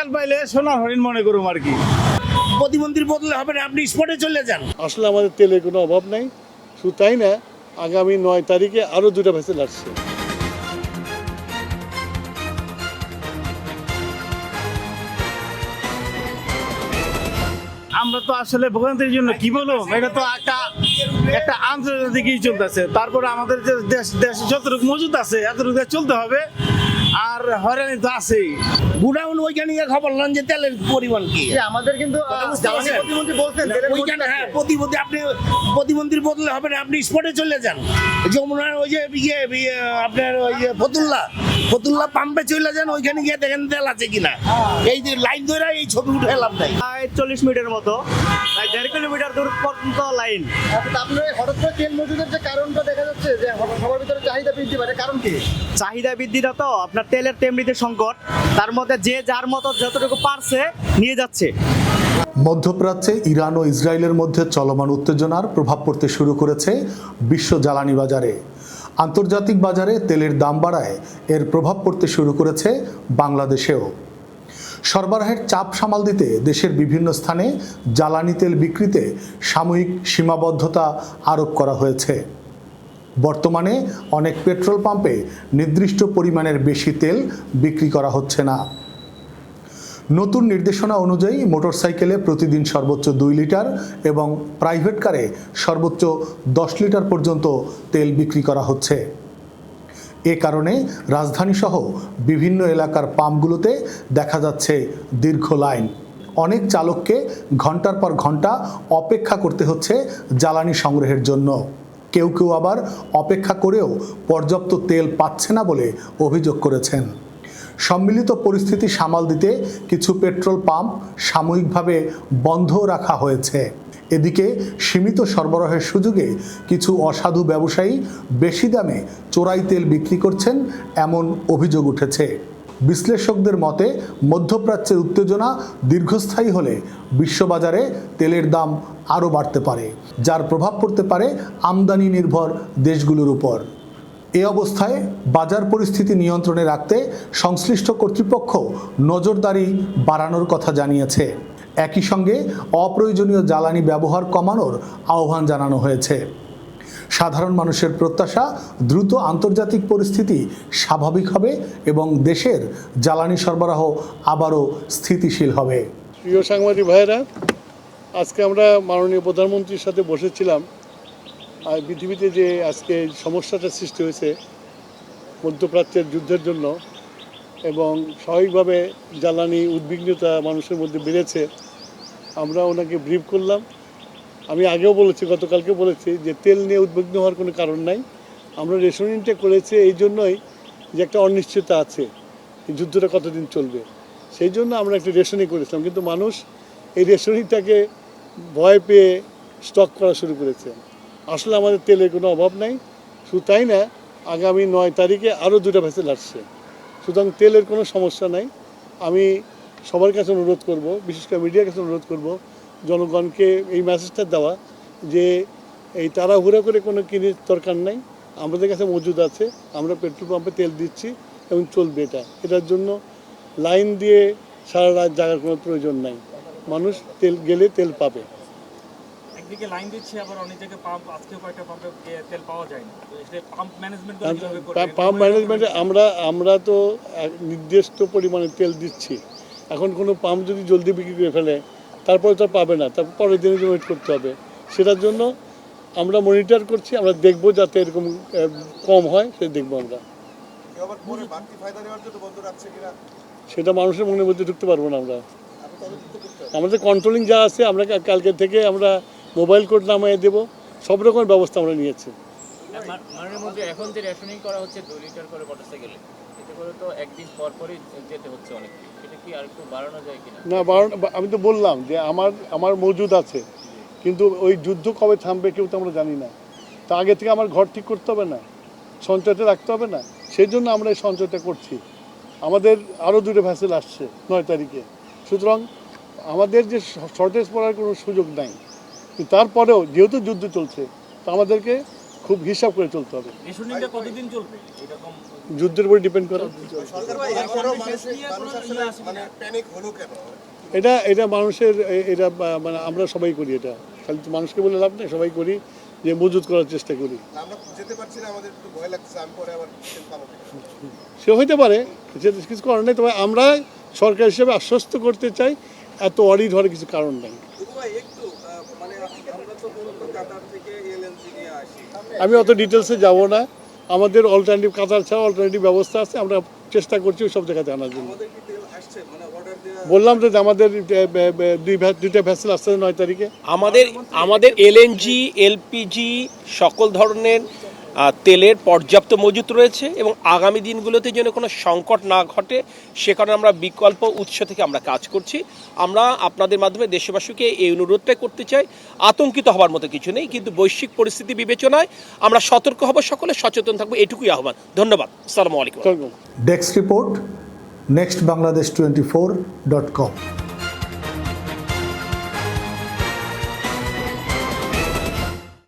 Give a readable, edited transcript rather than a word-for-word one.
তেল পাইলে সোনার হরিণ মনে করুম আর কি। প্রতিমন্ত্রীর বদলে হবে না, আপনি স্পটে চলে যান। আসলে আমাদের তেলের কোনো অভাব নাই, শুধু তাই না, আগামী 9 তারিখে আরও 2টা ভেসেল আসছে। আমরা তো আসলে ভোগান্তির জন্য কি বলবো, এটা তো একটা আন্তর্জাতিকই চলতেছে। তারপরে আমাদের যে দেশে যতটুকু মজুদ আছে এতটুকু চলতে হবে, আর হয়রানি তো আছেই। গুডাউন ওইখানে গিয়ে খবর নেন যে তেলের পরিমাণ কি। আমাদের কিন্তু জ্বালানি প্রতিমন্ত্রী বলছেন ওইখানে হ্যাঁ, প্রতিমন্ত্রী আপনি প্রতিমন্ত্রীর বদলে হবে না, আপনি স্পটে চলে যান। যমুনার ওই যে আপনার ওই যে ফতুল্লা পাম্পে চলে যান, ওইখানে গিয়ে দেখেন তেল আছে কিনা। এই যে লাইন ধরে এই ছবি উঠে এলাম নাই। 40 মিটার মতো, 1.5 কিলোমিটার দূর পর্যন্ত লাইন। আপনার হঠাৎ করে তেল মজুদের যে কারণটা দেখা যাচ্ছে যে সবার ভিতরে চাহিদা বৃদ্ধি পায়, কারণ কি? চাহিদা বৃদ্ধিটা তো আপনার তেলের তেমনিতে সংকট, তার মধ্যে যে যার মতো যতটুকু পারছে নিয়ে যাচ্ছে। মধ্যপ্রাচ্যে ইরান ও ইসরায়েলের মধ্যে চলমান উত্তেজনার প্রভাব পড়তে শুরু করেছে বিশ্ব জ্বালানি বাজারে। আন্তর্জাতিক বাজারে তেলের দাম বাড়ায় এর প্রভাব পড়তে শুরু করেছে বাংলাদেশেও। সরবরাহের চাপ সামাল দিতে দেশের বিভিন্ন স্থানে জ্বালানি তেল বিক্রিতে সাময়িক সীমাবদ্ধতা আরোপ করা হয়েছে। বর্তমানে অনেক পেট্রোল পাম্পে নির্দিষ্ট পরিমাণের বেশি তেল বিক্রি করা হচ্ছে না। নতুন নির্দেশনা অনুযায়ী মোটরসাইকেলে প্রতিদিন সর্বোচ্চ 2 লিটার এবং প্রাইভেট কারে সর্বোচ্চ 10 লিটার পর্যন্ত তেল বিক্রি করা হচ্ছে। এ কারণে রাজধানীসহ বিভিন্ন এলাকার পাম্পগুলোতে দেখা যাচ্ছে দীর্ঘ লাইন। অনেক চালককে ঘন্টার পর ঘন্টা অপেক্ষা করতে হচ্ছে জ্বালানি সংগ্রহের জন্য। কেউ কেউ আবার অপেক্ষা করেও পর্যাপ্ত তেল পাচ্ছে না বলে অভিযোগ করেছেন। সম্মিলিত পরিস্থিতি সামাল দিতে কিছু পেট্রোল পাম্প সাময়িকভাবে বন্ধ রাখা হয়েছে। এদিকে সীমিত সরবরাহের সুযোগে কিছু অসাধু ব্যবসায়ী বেশি দামে চোরাই তেল বিক্রি করছেন, এমন অভিযোগ উঠেছে। বিশ্লেষকদের মতে মধ্যপ্রাচ্যের উত্তেজনা দীর্ঘস্থায়ী হলে বিশ্ববাজারে তেলের দাম আরও বাড়তে পারে, যার প্রভাব পড়তে পারে আমদানি নির্ভর দেশগুলোর উপর। এ অবস্থায় বাজার পরিস্থিতি নিয়ন্ত্রণে রাখতে সংশ্লিষ্ট কর্তৃপক্ষ নজরদারি বাড়ানোর কথা জানিয়েছে। একই সঙ্গে অপ্রয়োজনীয় জ্বালানি ব্যবহার কমানোর আহ্বান জানানো হয়েছে। সাধারণ মানুষের প্রত্যাশা দ্রুত আন্তর্জাতিক পরিস্থিতি স্বাভাবিক হবে এবং দেশের জ্বালানি সরবরাহ আবারও স্থিতিশীল হবে। প্রিয় সাংবাদিক ভাইয়েরা, আজকে আমরা মাননীয় প্রধানমন্ত্রীর সাথে বসেছিলাম। আর পৃথিবীতে যে আজকে সমস্যাটা সৃষ্টি হয়েছে মধ্যপ্রাচ্যের যুদ্ধের জন্য এবং স্বাভাবিকভাবে জ্বালানি উদ্বিগ্নতা মানুষের মধ্যে বেড়েছে, আমরা ওনাকে ব্রিফ করলাম। আমি আগেও বলেছি, গতকালকে বলেছি যে তেল নিয়ে উদ্বিগ্ন হওয়ার কোনো কারণ নাই। আমরা রেশনিংটা করেছি এই জন্যই যে একটা অনিশ্চয়তা আছে, এই যুদ্ধটা কতদিন চলবে, সেই জন্য আমরা একটা রেশনিং করেছিলাম। কিন্তু মানুষ এই রেশনিংটাকে ভয় পেয়ে স্টক করা শুরু করেছে। আসলে আমাদের তেলের কোনো অভাব নাই, শুধু তাই না, আগামী 9 তারিখে আরও 2টা ভেসেল আসছে। সুতরাং তেলের কোনো সমস্যা নাই। আমি সবার কাছে অনুরোধ করব, বিশেষ করে মিডিয়ার কাছে অনুরোধ করব, জনগণকে এই মেসেজটা দেওয়া যে এই তাড়াহুড়া করে কোনো কিনে দরকার নাই, আমাদের কাছে মজুদ আছে, আমরা পেট্রোল পাম্পে তেল দিচ্ছি এবং চলবে। এটার জন্য লাইন দিয়ে সারা রাত জাগার কোনো প্রয়োজন নাই। মানুষ তেল গেলে তেল পাবে। একদিকে লাইন দিচ্ছে, আবার অনেক জায়গায় পাম্প, আজকেও কয়েকটা পাম্পে তেল পাওয়া যায় না। তো এটা পাম্প ম্যানেজমেন্ট পাম্প ম্যানেজমেন্টে আমরা তো নির্দিষ্ট পরিমাণে তেল দিচ্ছি। এখন কোনো পাম্প যদি জলদি বিক্রি করে ফেলে তারপরে তো পাবে না, তারপর পরের দিনের জন্য ওয়েট করতে হবে। সেটার জন্য আমরা মনিটর করছি, আমরা দেখব যাতে এরকম কম হয়, সেটা দেখবো আমরা। সেটা মানুষের মনের মধ্যে ঢুকতে পারবো না আমরা। আমাদের কন্ট্রোলিং যা আছে, আমরা কালকে থেকে আমরা মোবাইল কোড নামিয়ে দেবো, সব রকমের ব্যবস্থা আমরা নিয়েছি। মাননীয় মন্ত্রী, এখন যে রেশনিং করা হচ্ছে 2 লিটার করে মোটরসাইকেলে, এতে করে তো একদিন পর পরই যেতে হচ্ছে অনেক, এটা কি আর একটু বাড়ানো যায় কিনা? না, আমি তো বললাম যে আমার মজুদ আছে, কিন্তু ওই যুদ্ধ কবে থামবে কেউ তো আমরা জানি না। তা আগে থেকে আমার ঘর ঠিক করতে হবে না, সঞ্চয়টা রাখতে হবে না, সেই জন্য আমরা এই সঞ্চয়টা করছি। আমাদের আরও 2টা ভেসেল আসছে 9 তারিখে। সুতরাং আমাদের যে শর্টেজ পড়ার কোনো সুযোগ নাই, তারপরেও যেহেতু যুদ্ধ চলছে, তো আমাদেরকে খুব হিসাব করে চলতে হবে। রেশনিংটা কতদিন চলবে এরকম? যুদ্ধের উপর ডিপেন্ড করে। এটা মানুষের এটা মানে আমরা সবাই করি, এটা খালি তো মানুষকে বলে লাভ নেই, সবাই করি যে মজুত করার চেষ্টা করি। সে হইতে পারে, কিছু কারণ নেই, তবে আমরা সরকার হিসেবে আশ্বস্ত করতে চাই এত অডিট হওয়ার কিছু কারণ নেই। আমি অত ডিটেলসে যাব না। আমাদের অল্টারনেটিভ কাতার ছাড়া অল্টারনেটিভ ব্যবস্থা আছে, আমরা চেষ্টা করছি ওই সব জায়গাতে আনার জন্য। বললাম যে আমাদের দুইটা ভ্যাসেল আসছে 9 তারিখে। আমাদের এলএনজি, এলপিজি সকল ধরনের তেলের পর্যাপ্ত মজুত রয়েছে এবং আগামী দিনগুলোতে যেন কোনো সংকট না ঘটে সে কারণে আমরা বিকল্প উৎস থেকে আমরা কাজ করছি। আমরা আপনাদের মাধ্যমে দেশবাসীকে এই অনুরোধটাই করতে চাই, আতঙ্কিত হওয়ার মতো কিছু নেই, কিন্তু বৈশ্বিক পরিস্থিতি বিবেচনায় আমরা সতর্ক হব, সকলে সচেতন থাকবো, এটুকুই আহ্বান। ধন্যবাদ। আসসালামু আলাইকুম। Desk report, next Bangladesh 24.com।